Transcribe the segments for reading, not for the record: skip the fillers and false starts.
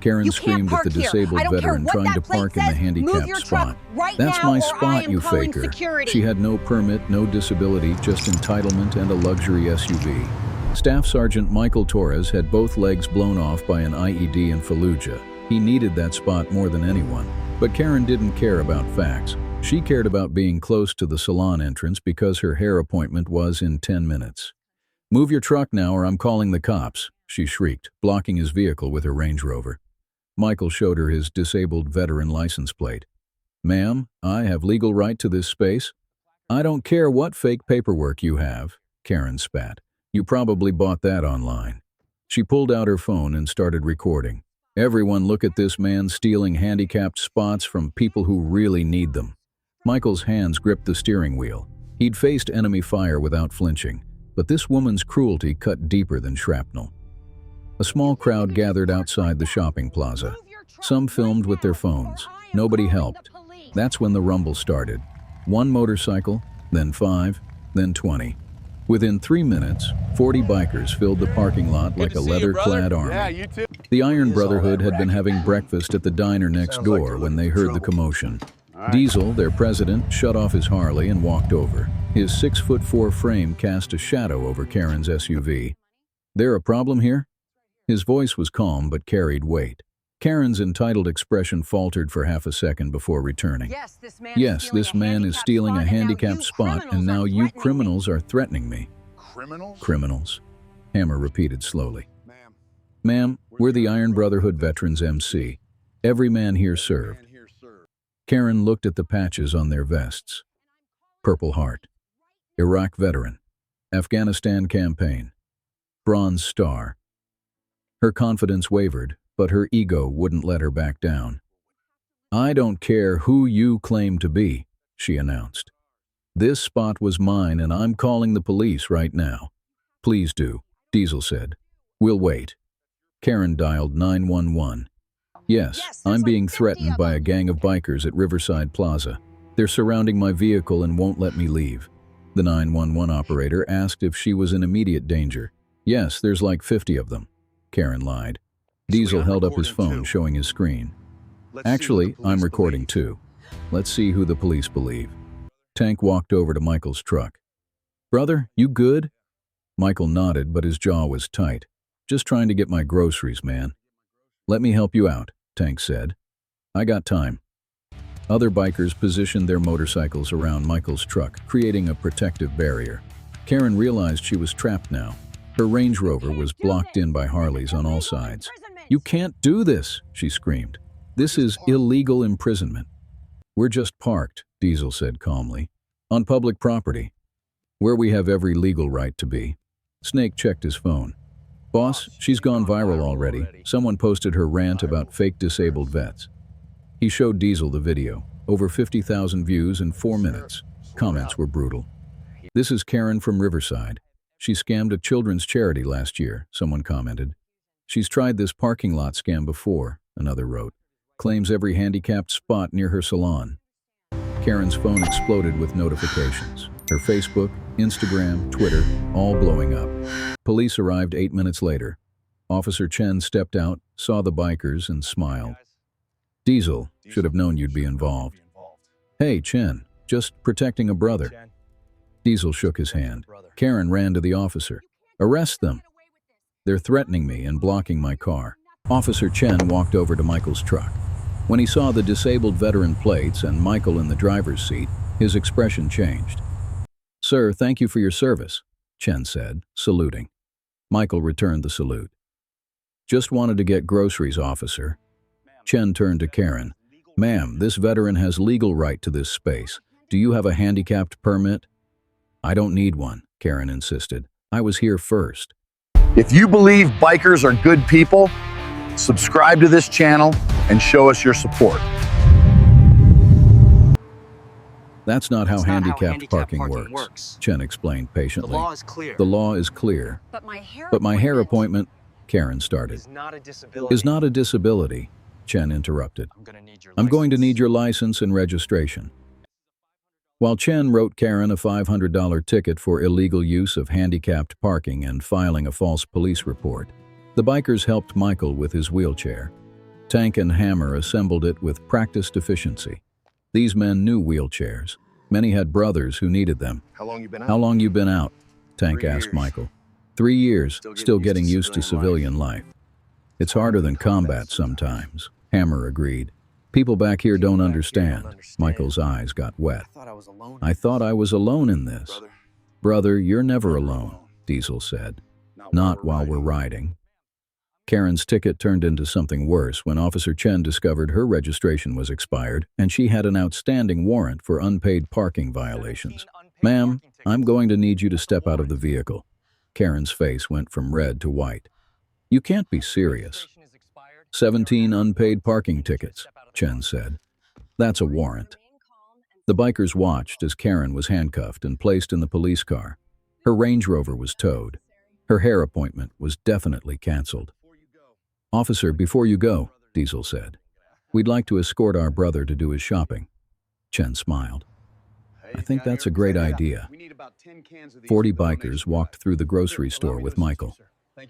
Karen screamed at the disabled veteran trying to park in the handicapped spot. That's my spot, you faker. She had no permit, no disability, just entitlement and a luxury SUV. Staff Sergeant Michael Torres had both legs blown off by an IED in Fallujah. He needed that spot more than anyone. But Karen didn't care about facts. She cared about being close to the salon entrance because her hair appointment was in 10 minutes. "Move your truck now or I'm calling the cops," she shrieked, blocking his vehicle with her Range Rover. Michael showed her his disabled veteran license plate. "Ma'am, I have legal right to this space." "I don't care what fake paperwork you have," Karen spat. "You probably bought that online." She pulled out her phone and started recording. "Everyone look at this man stealing handicapped spots from people who really need them." Michael's hands gripped the steering wheel. He'd faced enemy fire without flinching, but this woman's cruelty cut deeper than shrapnel. A small crowd gathered outside the shopping plaza. Some filmed with their phones. Nobody helped. That's when the rumble started. One motorcycle, then 5, then 20. Within 3 minutes, 40 bikers filled the parking lot like a leather-clad army. Yeah, you too. The Iron Brotherhood had been having breakfast at the diner next door when they heard the commotion. Diesel, their president, shut off his Harley and walked over. His 6'4" frame cast a shadow over Karen's SUV. "There a problem here?" His voice was calm but carried weight. Karen's entitled expression faltered for half a second before returning. Yes, this man is stealing a handicapped spot, and now you criminals are threatening me." Criminals? "Criminals," Hammer repeated slowly. "Ma'am, we're the Iron Brotherhood Veterans MC. Every man here served." Karen looked at the patches on their vests. Purple Heart, Iraq Veteran, Afghanistan Campaign, Bronze Star. Her confidence wavered, but her ego wouldn't let her back down. "I don't care who you claim to be," she announced. "This spot was mine and I'm calling the police right now." "Please do," Diesel said. "We'll wait." Karen dialed 911. Yes, I'm being threatened by a gang of bikers at Riverside Plaza. They're surrounding my vehicle and won't let me leave." The 911 operator asked if she was in immediate danger. "Yes, there's like 50 of them," Karen lied. Diesel held up his phone, showing his screen. "Actually, I'm recording too. Let's see who the police believe." Tank walked over to Michael's truck. "Brother, you good?" Michael nodded, but his jaw was tight. "Just trying to get my groceries, man." "Let me help you out," Tank said. "I got time." Other bikers positioned their motorcycles around Michael's truck, creating a protective barrier. Karen realized she was trapped now. Her Range Rover was blocked in by Harleys on all sides. "You can't do this," she screamed. "This is illegal imprisonment." "We're just parked," Diesel said calmly. "On public property, where we have every legal right to be." Snake checked his phone. "Boss, she's gone viral already. Someone posted her rant about fake disabled vets." He showed Diesel the video. Over 50,000 views in 4 minutes. Comments were brutal. "This is Karen from Riverside. She scammed a children's charity last year," someone commented. "She's tried this parking lot scam before," another wrote. "Claims every handicapped spot near her salon." Karen's phone exploded with notifications. Her Facebook, Instagram, Twitter, all blowing up. Police arrived 8 minutes later. Officer Chen stepped out, saw the bikers, and smiled. "Diesel, should have known you'd be involved." "Hey, Chen, just protecting a brother." Diesel shook his hand. Karen ran to the officer. "Arrest them. They're threatening me and blocking my car." Officer Chen walked over to Michael's truck. When he saw the disabled veteran plates and Michael in the driver's seat, his expression changed. "Sir, thank you for your service," Chen said, saluting. Michael returned the salute. "Just wanted to get groceries, officer." Chen turned to Karen. "Ma'am, this veteran has legal right to this space. Do you have a handicapped permit?" "I don't need one," Karen insisted. "I was here first." If you believe bikers are good people, subscribe to this channel and show us your support. "That's not how handicapped parking works," Chen explained patiently. The law is clear. "The law is clear. But my hair appointment," Karen started. "Is not a disability," Chen interrupted. "I'm going to need your license and registration." While Chen wrote Karen a $500 ticket for illegal use of handicapped parking and filing a false police report, the bikers helped Michael with his wheelchair. Tank and Hammer assembled it with practiced efficiency. These men knew wheelchairs. Many had brothers who needed them. How long you been out? How long you been out? Tank 3 asked years. Michael. 3 years, still getting used to civilian life. It's harder than combat sometimes, Hammer agreed. People back here don't understand. Michael's eyes got wet. I thought I was alone in this. Brother, you're never alone, Diesel said. Not while we're riding. Karen's ticket turned into something worse when Officer Chen discovered her registration was expired and she had an outstanding warrant for unpaid parking violations. Ma'am, I'm going to need you to step out of the vehicle. Karen's face went from red to white. You can't be serious. 17 unpaid parking tickets, Chen said. That's a warrant. The bikers watched as Karen was handcuffed and placed in the police car. Her Range Rover was towed. Her hair appointment was definitely canceled. Officer, before you go, Diesel said. We'd like to escort our brother to do his shopping. Chen smiled. I think that's a great idea. 40 bikers walked through the grocery store with Michael.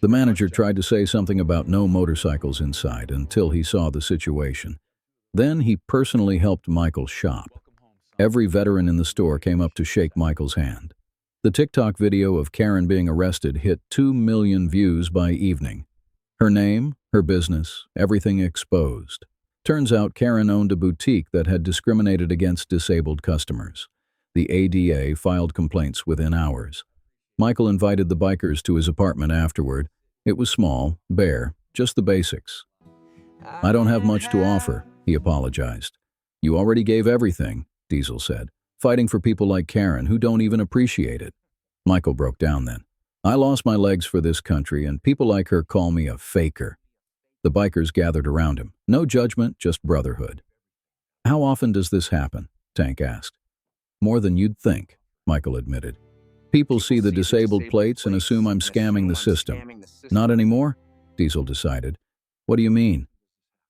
The manager tried to say something about no motorcycles inside until he saw the situation. Then he personally helped Michael shop. Every veteran in the store came up to shake Michael's hand. The TikTok video of Karen being arrested hit 2 million views by evening. Her name, her business, everything exposed. Turns out Karen owned a boutique that had discriminated against disabled customers. The ADA filed complaints within hours. Michael invited the bikers to his apartment afterward. It was small, bare, just the basics. I don't have much to offer, he apologized. You already gave everything, Diesel said, fighting for people like Karen who don't even appreciate it. Michael broke down then. I lost my legs for this country and people like her call me a faker. The bikers gathered around him. No judgment, just brotherhood. How often does this happen? Tank asked. More than you'd think, Michael admitted. People see the disabled plates and assume I'm scamming the system. Not anymore, Diesel decided. What do you mean?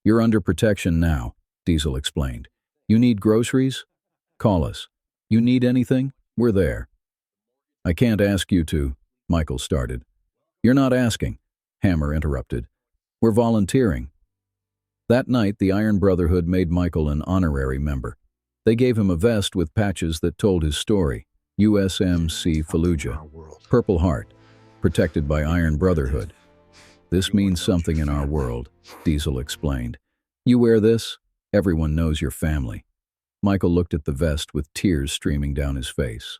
You're under protection now, Diesel explained. You need groceries? Call us. You need anything? We're there. I can't ask you to, Michael started. You're not asking, Hammer interrupted. We're volunteering. That night, the Iron Brotherhood made Michael an honorary member. They gave him a vest with patches that told his story. USMC Fallujah, Purple Heart, protected by Iron Brotherhood. This means something in our world, Diesel explained. You wear this, everyone knows your family. Michael looked at the vest with tears streaming down his face.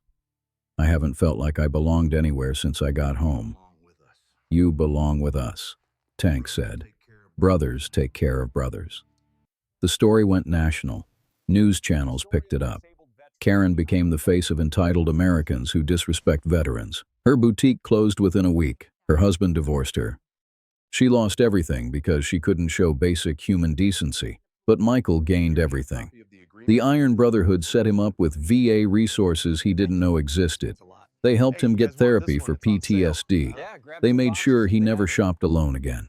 I haven't felt like I belonged anywhere since I got home. You belong with us, Tank said. Brothers take care of brothers. The story went national. News channels picked it up. Karen became the face of entitled Americans who disrespect veterans. Her boutique closed within a week. Her husband divorced her. She lost everything because she couldn't show basic human decency. But Michael gained everything. The Iron Brotherhood set him up with VA resources he didn't know existed. They helped him get therapy for PTSD. They made sure he never shopped alone again.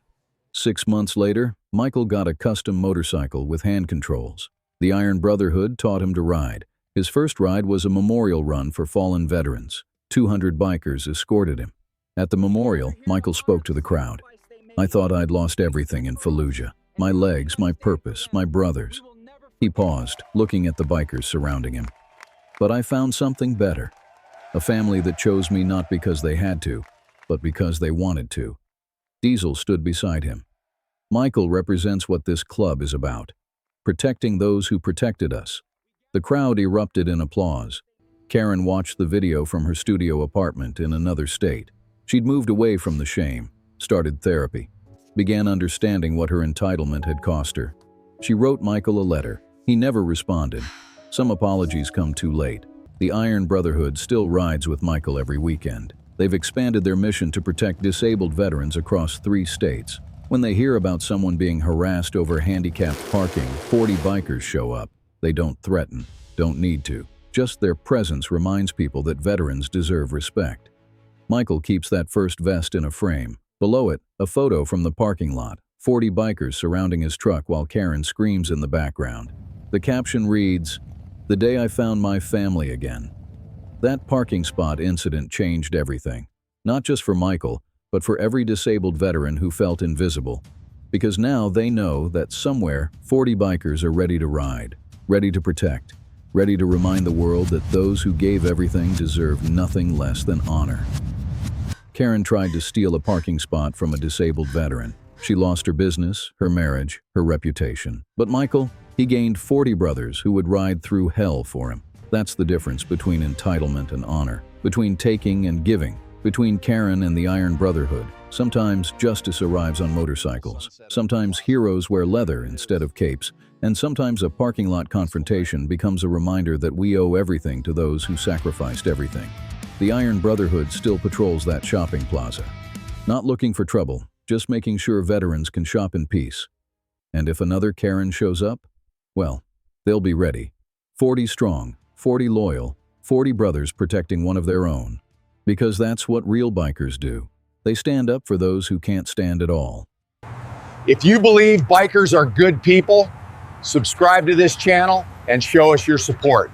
6 months later, Michael got a custom motorcycle with hand controls. The Iron Brotherhood taught him to ride. His first ride was a memorial run for fallen veterans. 200 bikers escorted him. At the memorial, Michael spoke to the crowd. I thought I'd lost everything in Fallujah. My legs, my purpose, my brothers. He paused, looking at the bikers surrounding him. But I found something better. A family that chose me not because they had to, but because they wanted to. Diesel stood beside him. Michael represents what this club is about. Protecting those who protected us. The crowd erupted in applause. Karen watched the video from her studio apartment in another state. She'd moved away from the shame, started therapy, began understanding what her entitlement had cost her. She wrote Michael a letter. He never responded. Some apologies come too late. The Iron Brotherhood still rides with Michael every weekend. They've expanded their mission to protect disabled veterans across 3 states. When they hear about someone being harassed over handicapped parking, 40 bikers show up. They don't threaten, don't need to. Just their presence reminds people that veterans deserve respect. Michael keeps that first vest in a frame. Below it, a photo from the parking lot. 40 bikers surrounding his truck while Karen screams in the background. The caption reads, "The day I found my family again." That parking spot incident changed everything. Not just for Michael, but for every disabled veteran who felt invisible. Because now they know that somewhere 40 bikers are ready to ride, ready to protect, ready to remind the world that those who gave everything deserve nothing less than honor. Karen tried to steal a parking spot from a disabled veteran. She lost her business, her marriage, her reputation. But Michael, he gained 40 brothers who would ride through hell for him. That's the difference between entitlement and honor, between taking and giving, between Karen and the Iron Brotherhood. Sometimes justice arrives on motorcycles. Sometimes heroes wear leather instead of capes. And sometimes a parking lot confrontation becomes a reminder that we owe everything to those who sacrificed everything. The Iron Brotherhood still patrols that shopping plaza. Not looking for trouble, just making sure veterans can shop in peace. And if another Karen shows up, well, they'll be ready. 40 strong, 40 loyal, 40 brothers protecting one of their own. Because that's what real bikers do. They stand up for those who can't stand at all. If you believe bikers are good people, subscribe to this channel and show us your support.